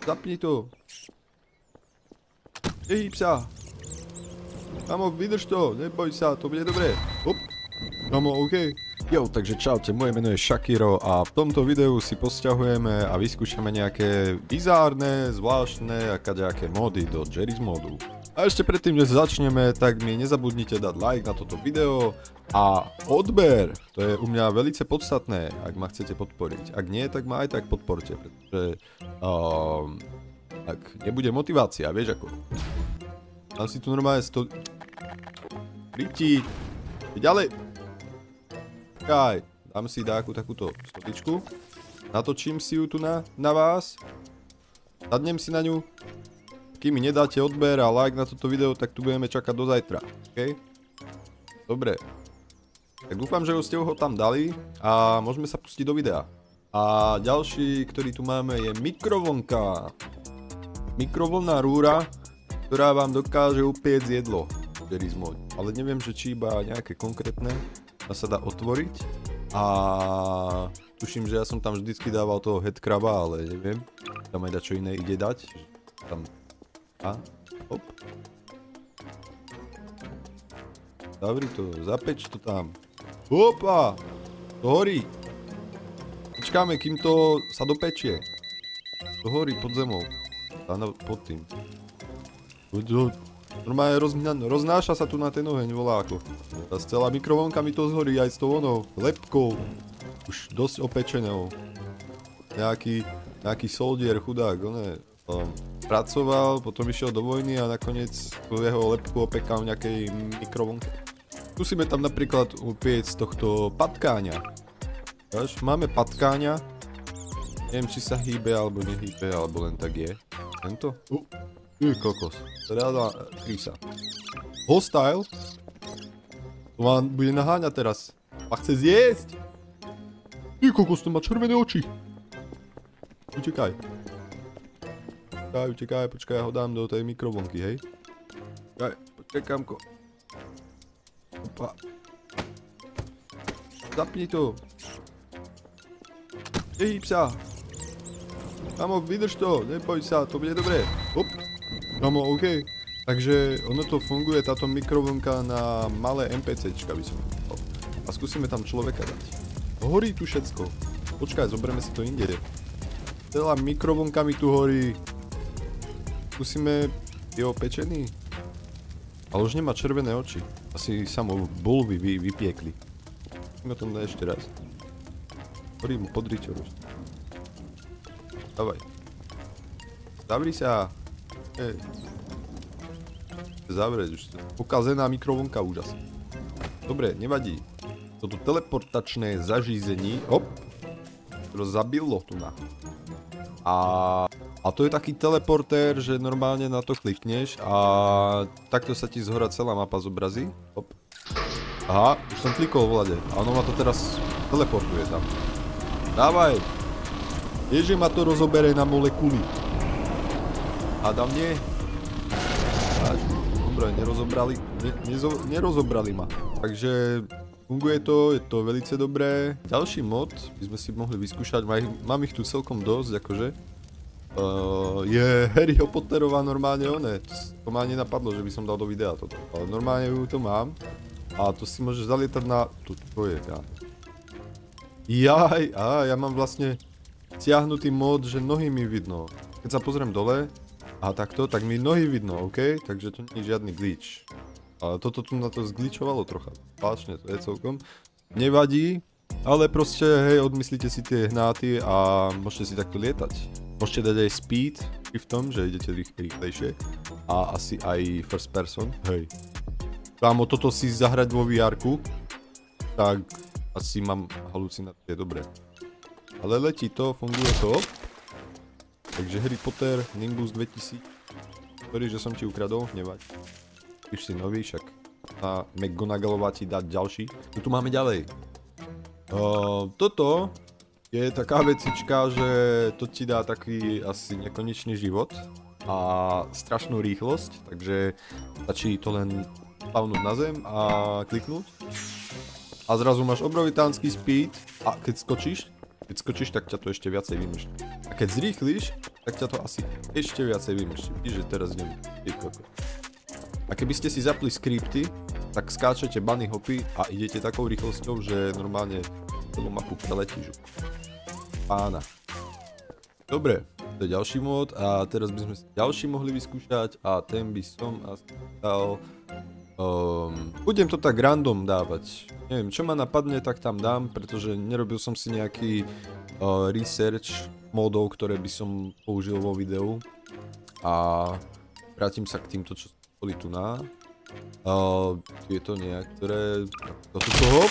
Zapni to. Nehýb sa. Kamo, vydrž to, neboj sa, to bude dobré. Hop. Kamo, OK. Jo, takže čaute, moje meno je Shakiro a v tomto videu si posťahujeme a vyskúšame nejaké bizárne, zvláštne a kadejaké módy do Jerry's modu. A ešte predtým, než začneme, tak mi nezabudnite dať like na toto video a odber. To je u mňa velice podstatné, ak ma chcete podporiť. Ak nie, tak ma aj tak podporte, pretože ak nebude motivácia, vieš ako. Dám si tu normálne Priti. Ďalej. Kaj, dám si takúto stoličku. Natočím si ju tu na vás. Sadnem si na ňu. Kým mi nedáte odber a like na toto video, tak tu budeme čakať do zajtra. OK? Dobre. Tak dúfam, že ste ho tam dali a môžeme sa pustiť do videa. A ďalší, ktorý tu máme, je mikrovlnka. Mikrovlnná rúra, ktorá vám dokáže upiecť jedlo. Jerry's mod. Ale neviem, že či iba nejaké konkrétne sa dá otvoriť. A tuším, že ja som tam vždycky dával toho headcraba, ale neviem. Tam aj čo iné ide dať. Tam. A, hop. Zavri to, zapeč to tam. Hopa! To horí. Počkáme, kým to sa dopečie. To horí pod zemou. Pod tým. Normálne roznáša sa tu na ten oheň voláko. Tá celá mikrovlnka mi to zhorí aj s tou onou lepkou. Už dosť opečenou. Nejaký soldier chudák, pracoval, potom išiel do vojny a nakoniec jeho lepku opekal v nejakej mikrovlnke. Skúsime tam napríklad upiecť z tohto patkáňa. Máme patkáňa. Neviem, či sa hýbe alebo nehýbe, alebo len tak je. Tento? Kokos. Teda krísa. Hostile? To ma bude naháňať teraz. A chce zjesť? Kokos, to má červené oči. Utekaj. Utekaj, počkaj, ja ho dám do tej mikrovlnky, hej. Počkaj, kamko. Opa. Zapni to. Nehýb sa. Kamo, vydrž to, neboj sa, to bude dobré. Hop. Kamo, OK. Takže ono to funguje, táto mikrovlnka na malé NPCčka by som povedal. A skúsime tam človeka dať. Horí tu všetko. Počkaj, zoberieme si to inde. Celá mikrovlnka mi tu horí. Skúsime, je opečený? Ale už nemá červené oči. Asi sa mu bulvy vypiekli. Musíme to dať ešte raz. Horí mu podričo už. Dávaj. Zavri sa. Zavrieť už. Pokazená mikrovlnka úžasne. Dobre, nevadí. Toto teleportačné zažízení. Hop. To zabilo tu na. A to je taký teleportér, že normálne na to klikneš a takto sa ti zhora celá mapa zobrazí. Hop. Aha, už som klikol vlade a ono ma to teraz teleportuje tam. Dávaj! Ježe ma to rozobere na molekuly. Hádam nie. Dobre, nerozobrali ma. Takže funguje to, je to velice dobré. Ďalší mod by sme si mohli vyskúšať, mám ich tu celkom dosť, akože. Je Harryho Potterová normálne to ma nenapadlo, že by som dal do videa toto. Ale normálne ju to mám. A to si môžeš zalietať na... To je, ja mám vlastne stiahnutý mod, že nohy mi vidno. Keď sa pozriem dole, a takto, tak mi nohy vidno, OK? Takže to nie je žiadny glitch. Ale toto tu na to zgličovalo trocha. Páčne, to je celkom. Nevadí, ale proste, hej, odmyslíte si tie hnáty a môžete si takto lietať. Môžete dať aj speed v tom, že idete rýchlejšie. A asi aj first person, hej. Kámo, toto si zahrať vo VR-ku, tak asi mám halucinácie, dobre. Ale letí to, funguje to. Takže Harry Potter, Nimbus 2000. Sorry, že som ti ukradol, nevadí. Píš si nový, však a McGonagallová ti dať ďalší. Tu máme ďalej. Toto je taká vecička, že to ti dá taký asi nekonečný život a strašnú rýchlosť, takže stačí to len spavnúť na zem a kliknúť. A zrazu máš obrovitánsky speed a keď skočíš, tak ťa to ešte viacej vymýšľa. A keď zrýchliš, tak ťa to asi ešte viacej vymrští. Vidíš, že teraz idem ty koko. A keby ste si zapli skripty, tak skáčete bunny hopy a idete takou rýchlosťou, že normálne celú mapu preletíš. Pána. Dobre, to je ďalší mod a teraz by sme si ďalší mohli vyskúšať a ten by som asi dal... budem to tak random dávať. Neviem, čo ma napadne, tak tam dám, pretože nerobil som si nejaký research modov, ktoré by som použil vo videu. A vrátim sa k týmto, čo boli tu na. Je to niektoré... Toto hop.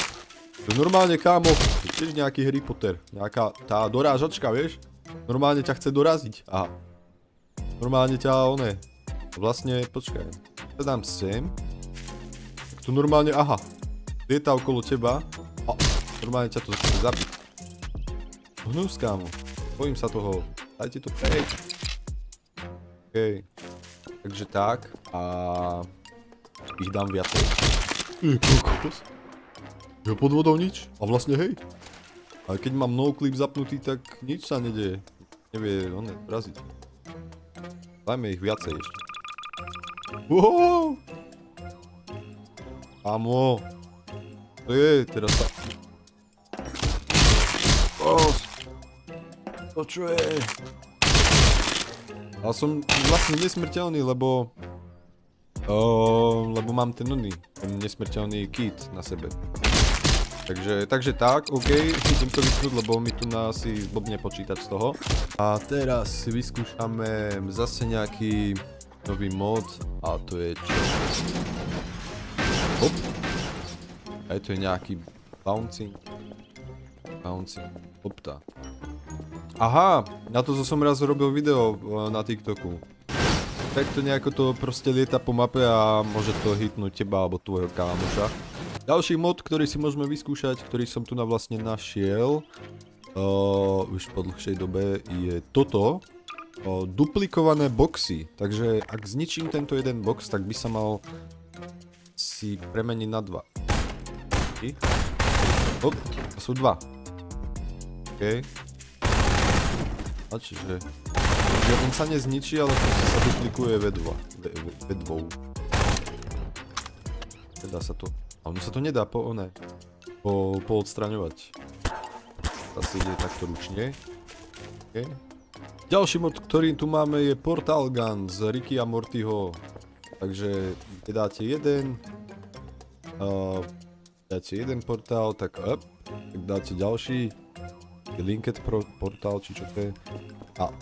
To je normálne, kámo, tiež nejaký Harry Potter. Nejaká tá dorážačka, vieš? Normálne ťa chce doraziť. Aha. Normálne ťa, vlastne, počkaj. To dám sem. Tak tu normálne, aha. Lieta okolo teba. A normálne ťa to chce zabiť. Hnus, kámo. Bojím sa toho. Dajte to preč. OK. Takže tak. A... ich dám viacej. Kokos. Je pod vodou nič? A vlastne hej. Ale keď mám noclip zapnutý, tak nič sa nedeje. Nevie, vraziť. Dajme ich viacej ešte. Wow! Kámo. To je, teraz sa... To čo je? Ale som vlastne nesmrteľný, lebo mám ten nesmrteľný kit na sebe. Takže tak, OK, idem to vypnúť, lebo mi tu asi zblbne počítať z toho. A teraz si vyskúšame zase nejaký nový mod a to je čo? Hop. Aj to je nejaký bouncing. Hopta. Aha, na to som raz robil video na TikToku. Takto nejako to proste lieta po mape a môže to hitnúť teba alebo tvojho kámoša. Ďalší mod, ktorý si môžeme vyskúšať, ktorý som tu vlastne našiel už po dlhšej dobe, je toto. Duplikované boxy. Takže ak zničím tento jeden box, tak by sa mal si premeniť na dva. Hop, to sú dva. OK. A čiže on sa nezničí, ale sa duplikuje vedvou. Nedá sa to. A ono sa to nedá poodstraňovať. Asi ide takto ručne. Okay. Ďalší mod, ktorý tu máme, je Portal Gun z Ricka a Mortyho. Takže keď dáte jeden portál, tak up. Tak dáte ďalší. Linked portál, či čo to je. A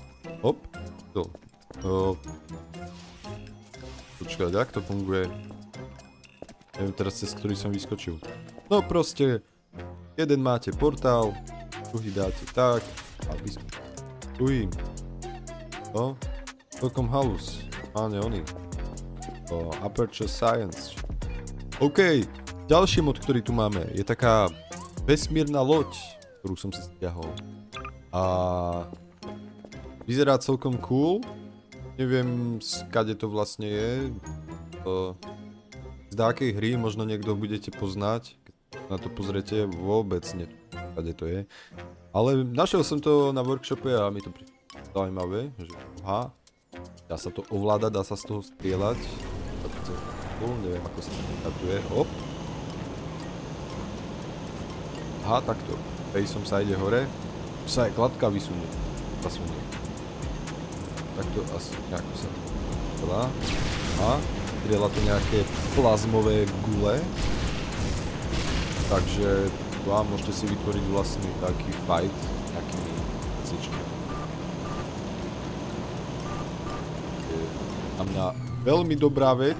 hop. Počkať, jak to funguje? Neviem teraz, cez ktorý som vyskočil. No proste, jeden máte portál, druhý dáte tak a vyskočíte. Druhým. No, celkom halus. Áne, oni. Aperture Science. OK, ďalší mod, ktorý tu máme, je taká vesmírna loď, ktorú som si stiahol. A vyzerá celkom cool. Neviem, skade to vlastne je. Z dákej hry možno niekto budete poznať. Keď na to pozriete, vôbec nie, skade to je. Ale našiel som to na workshope a mi to prišlo zaujímavé, že aha, dá sa to ovládať, dá sa z toho strieľať. Neviem, ako sa to katuje. Hop. Aha, takto. Faceom sa ide hore. Sa aj kladka vysunie. Zasunie. Takto asi nejako sa to dá. A strieľa to nejaké plazmové gule. Takže môžete si vytvoriť vlastne taký fight s nejakými vecičkami. Je na mňa veľmi dobrá vec,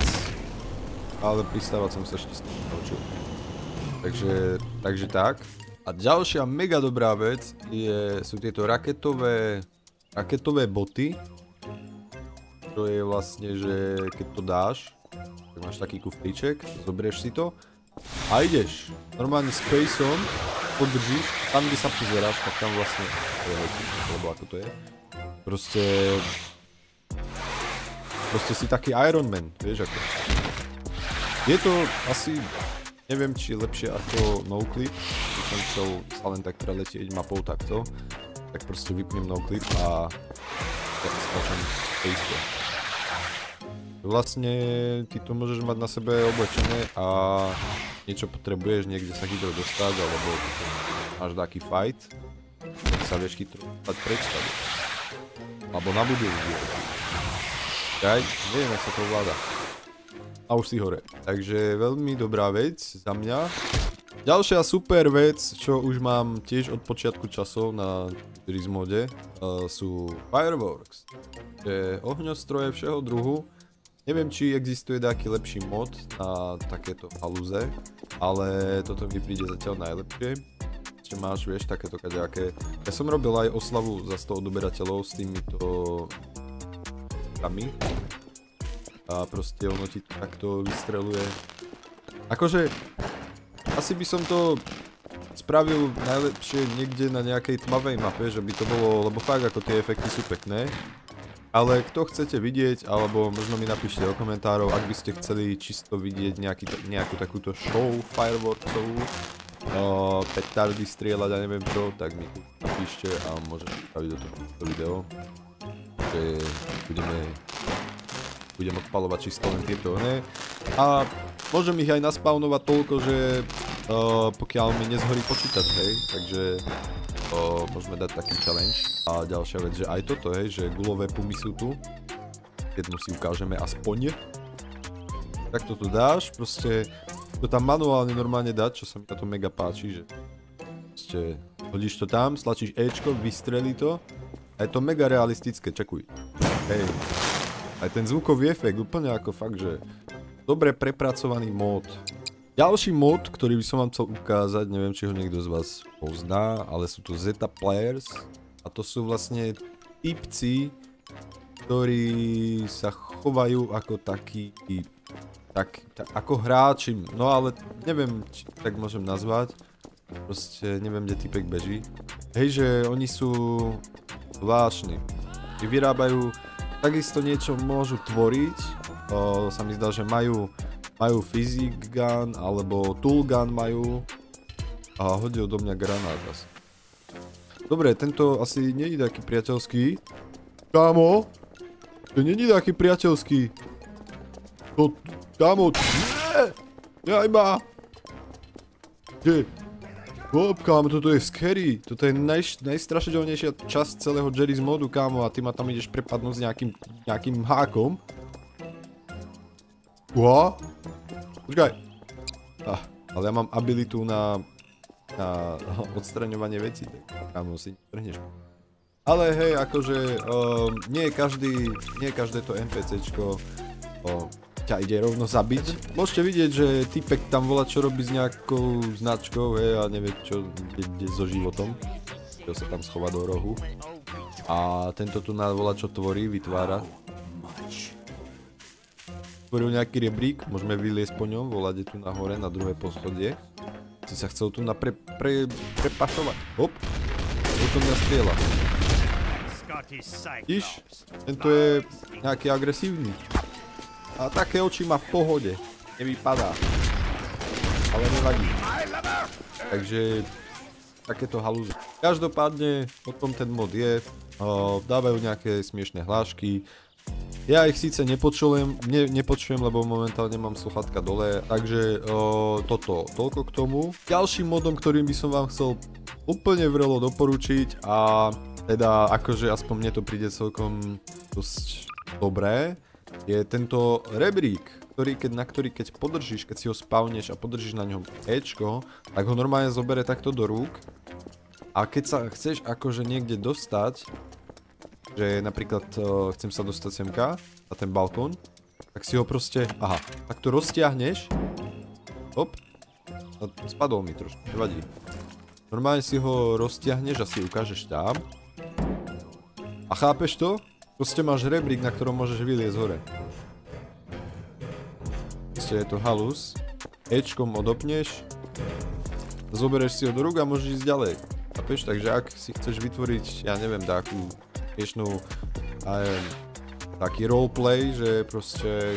ale pristávať som sa ešte s tým naučil. Takže tak. A ďalšia mega dobrá vec sú tieto raketové boty. To je vlastne, že keď to dáš, tak máš taký kufríček, zobrieš si to a ideš. Normálne spaceom podržíš, tam kde sa pozeráš, tak tam vlastne, alebo ako to je. Proste si taký Iron Man, vieš ako. Je to asi, neviem či je lepšie ako noclip, keď som chcel sa len tak preletieť mapou takto, tak proste vypnem noclip a skáčem fejsko. Vlastne ty to môžeš mať na sebe oblečené a niečo potrebuješ niekde sa chytro dostať, alebo máš taký fight, tak sa vieš chytro dostať preč tady. Alebo na budovu. Čaj, neviem, jak sa to ovláda. A už si hore. Takže veľmi dobrá vec za mňa. Ďalšia super vec, čo už mám tiež od počiatku časov na Series mode, sú Fireworks. Je ohňostroje všeho druhu. Neviem, či existuje nejaký lepší mod na takéto halúze, ale toto mi príde zatiaľ najlepšie. Ešte máš, vieš, takéto kadejaké. Ja som robil aj oslavu za 100 odoberateľov s týmito kami. A proste ono ti to takto vystreluje. Akože, asi by som to spravil najlepšie niekde na nejakej tmavej mape, že by to bolo, lebo fakt ako tie efekty sú pekné. Ale kto chcete vidieť, alebo možno mi napíšte do komentárov, ak by ste chceli čisto vidieť nejakú takúto show fireworksovú, petardy strieľať a neviem čo, tak mi tu napíšte a môžem spraviť do toho video, že budem odpalovať čisto len tieto, ne? A môžem ich aj naspawnovať toľko, že pokiaľ mi nezhorí počítač, hej, takže môžeme dať taký challenge. A ďalšia vec, že aj toto, hej, že gulové pumy sú tu. Jednu si ukážeme aspoň. Tak toto dáš, proste to tam manuálne normálne dať, čo sa mi na to mega páči, že proste hodíš to tam, stlačíš Ečko, vystrelí to a je to mega realistické, čekuj. Hej. Aj ten zvukový efekt, úplne ako fakt, že dobre prepracovaný mod. Ďalší mod, ktorý by som vám chcel ukázať, neviem, či ho niekto z vás pozná, ale sú to Zeta Players. A to sú vlastne typci, ktorí sa chovajú ako takí, ako hráči. No ale neviem, či tak môžem nazvať. Proste neviem, kde typek beží. Hej, že oni sú zvláštni. Vyrábajú, takisto niečo môžu tvoriť. Sa mi zdá, že majú physic gun, alebo tool gun majú. A hodil do mňa granát asi. Dobre, tento asi nie je taký priateľský. Kámo! To nie je taký priateľský. To, kámo, nie! Nehaj ma! Kde? Kámo, toto je scary. Toto je najstrašidelnejšia časť celého Jerry's modu, kámo. A ty ma tam ideš prepadnúť s nejakým hákom. Uha? Počkaj. Ale ja mám abilitu na odstraňovanie vecí. Kámo, si netrhneš. Ale hej, akože nie každé to NPCčko ťa ide rovno zabiť. Môžete vidieť, že typek tam volá, čo robí s nejakou značkou, hej, a nevie čo, kde so životom. Čo sa tam schová do rohu. A tento tu volá, čo tvorí, vytvára. Tvoril nejaký rebrík, môžeme vyliesť po ňom, volať je tu nahore, na druhé poschodie. Si sa chcel tu prepašovať. Hop. To mňa strieľa. Vidíš? Tento je nejaký agresívny. A také oči má v pohode. Nevypadá. Ale nevadí. Takže takéto halúzy. Každopádne potom ten mod je. Dávajú nejaké smiešné hlášky. Ja ich síce nepočujem, lebo momentálne mám sluchátka dole, takže toľko k tomu. Ďalším modom, ktorým by som vám chcel úplne vrelo doporučiť a teda akože aspoň mne to príde celkom dosť dobré, je tento rebrík, na ktorý keď podržíš, keď si ho spawneš a podržíš na ňom Ečko, tak ho normálne zobere takto do rúk a keď sa chceš akože niekde dostať, že napríklad chcem sa dostať semka na ten balkón, tak si ho proste, tak to roztiahneš, hop, spadol mi trošku, nevadí. Normálne si ho roztiahneš a si ukážeš tam a chápeš to? Proste máš rebrík, na ktorom môžeš vyliezť hore. Proste je to halus, Ečkom odopneš, zoberieš si ho do rúk a môžeš ísť ďalej. Chápeš? Takže ak si chceš vytvoriť, ja neviem, takú taký roleplay, že proste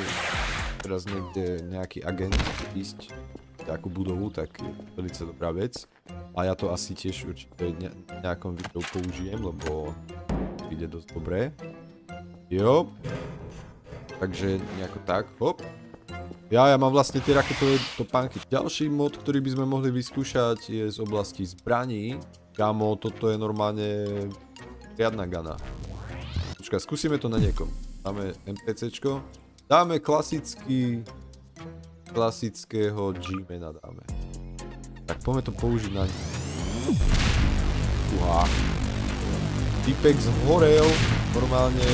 teraz niekde nejaký agent ísť nejakú budovu, tak je veľmi dobrá vec. A ja to asi tiež určite v nejakom videu použijem, lebo ide dosť dobré. Jo. Takže nejako tak, hop. Ja mám vlastne tie raketové topánky. Ďalší mod, ktorý by sme mohli vyskúšať, je z oblasti zbraní. Kámo, toto je normálne riadna gana. Počkaj, skúsime to na niekom. Dáme NPCčko. Dáme klasického G-mana dáme. Tak poďme to použiť na ňu. Uha. Typek zhorel normálne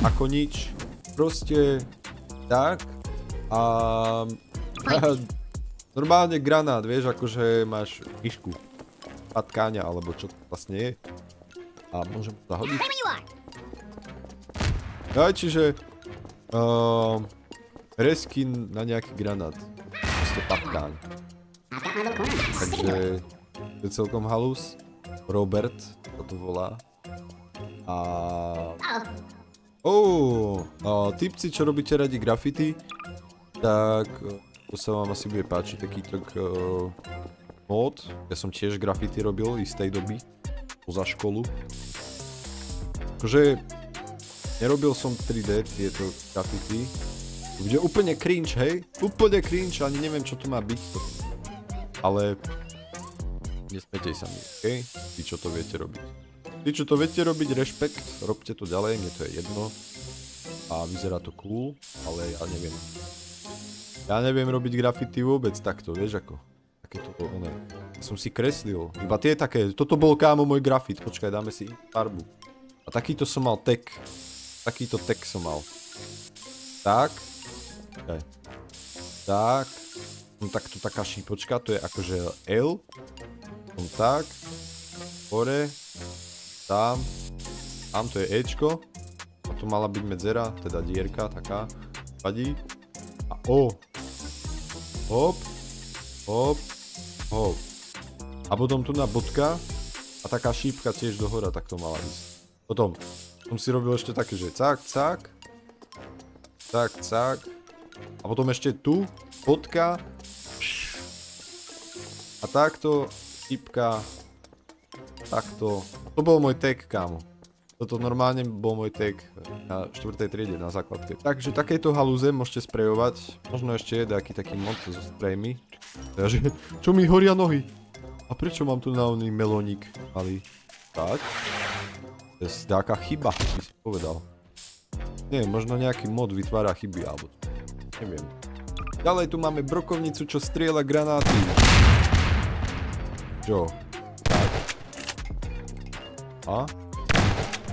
ako nič. Proste tak. A normálne granát, vieš, akože máš myšku, patkáňa, alebo čo to vlastne je. A môžem to zahodiť. Ja, čiže reskin na nejaký granát. Proste patkáň. Takže to je celkom halus. Robert sa to volá. A tipci, čo robíte radi graffiti, tak to sa vám asi bude páčiť takýto mod. Ja som tiež graffiti robil istej doby, poza školu. Akože nerobil som 3D tieto graffiti. Bude úplne cringe, hej? Úplne cringe, ani neviem, čo to má byť. Ale nesmejte sa mi, okej? Vy, čo to viete robiť. Vy, čo to viete robiť, rešpekt, robte to ďalej, mne to je jedno. A vyzerá to cool, ale ja neviem. Ja neviem robiť graffiti vôbec takto, vieš ako. Takéto oné. Ja som si kreslil. Iba tie také, toto bol kámo môj grafit. Počkaj, dáme si farbu. A takýto som mal tag. Takýto tag som mal. Tak. Okay. Tak. Takto taká šípočka, to je akože L. Tak. Hore. Tam. Tam to je Ečko. A tu mala byť medzera, teda dierka taká. Vadí. A O. Hop. Hop. Hop. A potom tu na bodka. A taká šípka tiež dohora, tak to mala ísť. Potom som si robil ešte také, že cak, cak. Cak, cak. A potom ešte tu. Bodka. A takto. Šípka. Takto. To bol môj tag, kámo. Toto normálne bol môj tag na 4. triede na základke. Takže takéto halúze môžete sprejovať. Možno ešte je nejaký taký mod so sprejmi. Takže, čo mi horia nohy? A prečo mám tu na oný melónik malý? Tak. To je nejaká chyba, by si povedal. Nie, možno nejaký mod vytvára chyby, alebo neviem. Ďalej tu máme brokovnicu, čo strieľa granáty. Čo? Tak. A?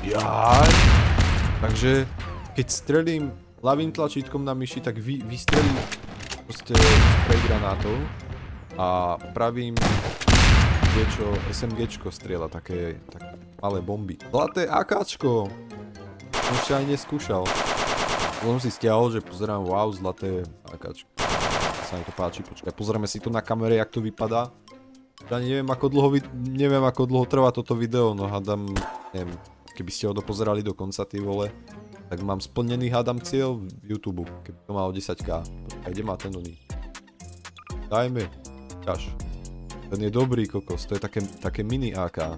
Jaj. Takže keď strelím ľavým tlačítkom na myši, tak vystrelím proste spray granátov a pravým SMGčko strieľa také malé bomby. Zlaté AKčko. Som ešte aj neskúšal. Som si stiahol, že pozerám, wow, zlaté AKčko. Sa mi to páči, počkaj, pozrieme si to na kamere, jak to vypadá. Ja neviem ako dlho trvá toto video, no hádam, neviem. Keby ste ho dopozerali do konca, ty vole, tak mám splnený, hádam, cieľ v YouTube, keby to malo 10k. A kde má ten oný? Dajme. Kaž. Ten je dobrý kokos, to je také mini AK.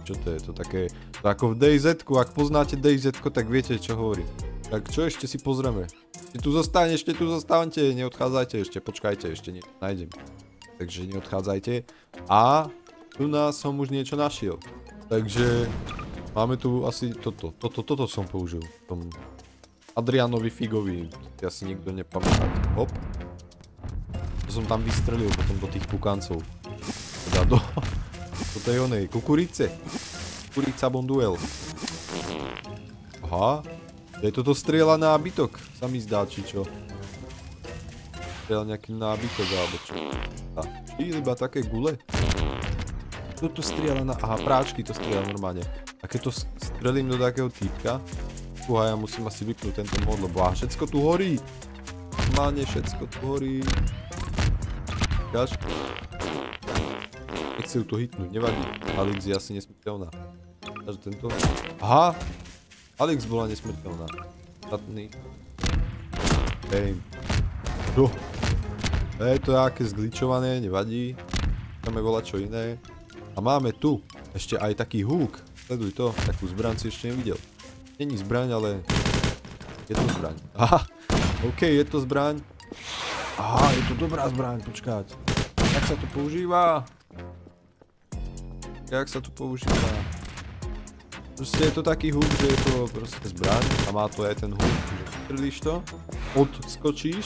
Čo to je? To také, to ako v DayZ-ku, ak poznáte DayZ-ko, tak viete, čo hovorím. Tak čo ešte si pozrieme? Ešte tu zostaňte, neodchádzajte ešte, počkajte, ešte niečo nájdem. Takže neodchádzajte. A tu som už niečo našiel. Takže máme tu asi toto som použil. Tom Adrianovi Figovi. Ja si nikto nepamätá. Hop. To som tam vystrelil potom do tých pukáncov. Teda do tej onej kukurice. Kukurica Bonduel. Aha. Je toto strieľa nábytok. Sa mi zdá, či čo. Strieľa nejaký nábytok, alebo čo. Iba také gule. Toto strieľa na... Aha, práčky to strieľa normálne. A keď to strelím do takého týpka, ja musím asi vypnúť tento mod, lebo všetko tu horí. Normálne všetko tu horí. Káž. Nechci ju tu hitnúť, nevadí. Alex je asi nesmrteľná. Takže tento... Aha! Alex bola nesmrteľná. Statný. Damn. Čo? To je aké zgličované, nevadí. Chceme volať čo iné. A máme tu ešte aj taký húk. Sleduj to, takú zbraň si ešte nevidel. Není zbraň, ale je to zbraň. Aha, OK, je to zbraň. Aha, je to dobrá zbraň, počkať. Jak sa to používa? Jak sa to používa? Proste je to taký huk, že je to proste zbraň a má to aj ten huk, že strelíš to, odskočíš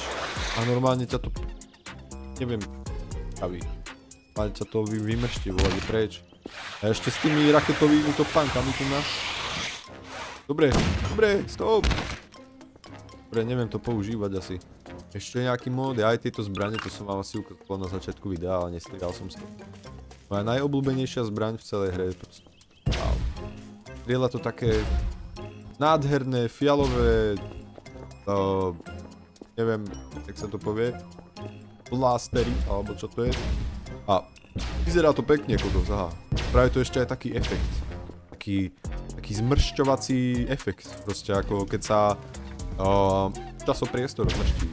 a normálne ťa to, neviem, praví. Normálne ťa to vymrští, volať preč. A ešte s tými raketovými topánkami tu na. Dobre, stop! Dobre, neviem to používať asi. Ešte nejaký mód, aj tieto zbrane, to som vám asi ukázal na začiatku videa, ale nestrieľal som s tým. Moja najobľúbenejšia zbraň v celej hre je proste. Wow. Strieľa to také nádherné, fialové, neviem, jak sa to povie, blastery, alebo čo to je. A vyzerá to pekne, kodov, aha. Práve to ešte aj taký efekt. Taký zmršťovací efekt, proste ako keď sa časopriestor zmrští.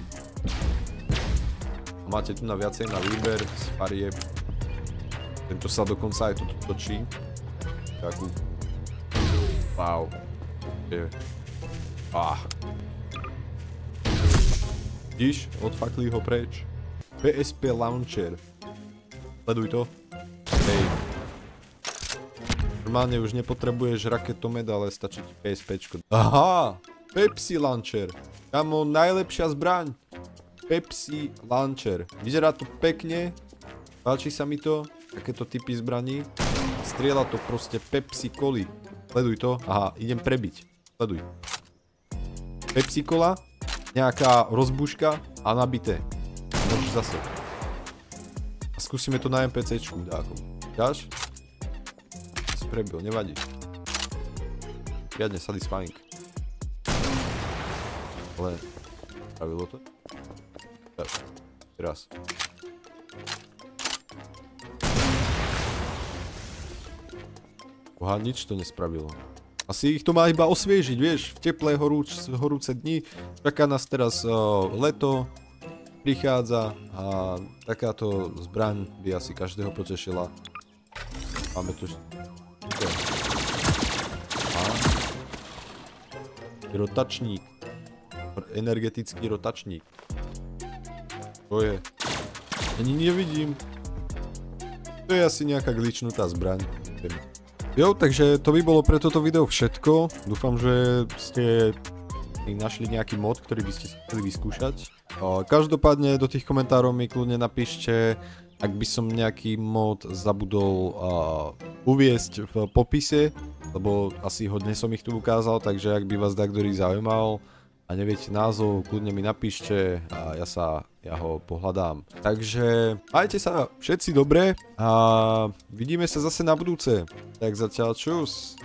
Máte tu na viacej na výber z farieb. Tento sa dokonca aj tu točí. Takú. Wow. Vidíš? Odfakli ho preč. PSP Launcher. Sleduj to. Hej. Normálne už nepotrebuješ raketomet, ale stačí ti PSPčko. Aha! Pepsi Launcher. Kamo, najlepšia zbraň. Pepsi Launcher. Vyzerá to pekne. Páči sa mi to. Takéto typy zbraní. Strieľa to proste Pepsi Coli. Sleduj to. Aha, idem prebiť. Sleduj. Pepsi Cola. Nejaká rozbuška a nabité. Môžeš zase. A skúsime to na NPCčku dákom. Dáš? Si prebil, nevadí. Riadne satisfying. Ale spravilo to? Teraz. Boha, nič to nespravilo. Asi ich to má iba osviežiť, vieš, v teplé horúce dni. Čaká nás teraz leto, prichádza a takáto zbraň by asi každého potešila. Máme tu... Rotačník. Energetický rotačník. To je... Ani nevidím. To je asi nejaká glitchnutá zbraň. Jo, takže to by bolo pre toto video všetko. Dúfam, že ste našli nejaký mod, ktorý by ste chceli vyskúšať. Každopádne do tých komentárov mi kľudne napíšte, ak by som nejaký mod zabudol uviesť v popise, lebo asi hodne som ich tu ukázal, takže ak by vás ktorý zaujímal a neviete názov, kľudne mi napíšte a ja ho pohľadám. Takže majte sa všetci dobre a vidíme sa zase na budúce. Tak zatiaľ čus.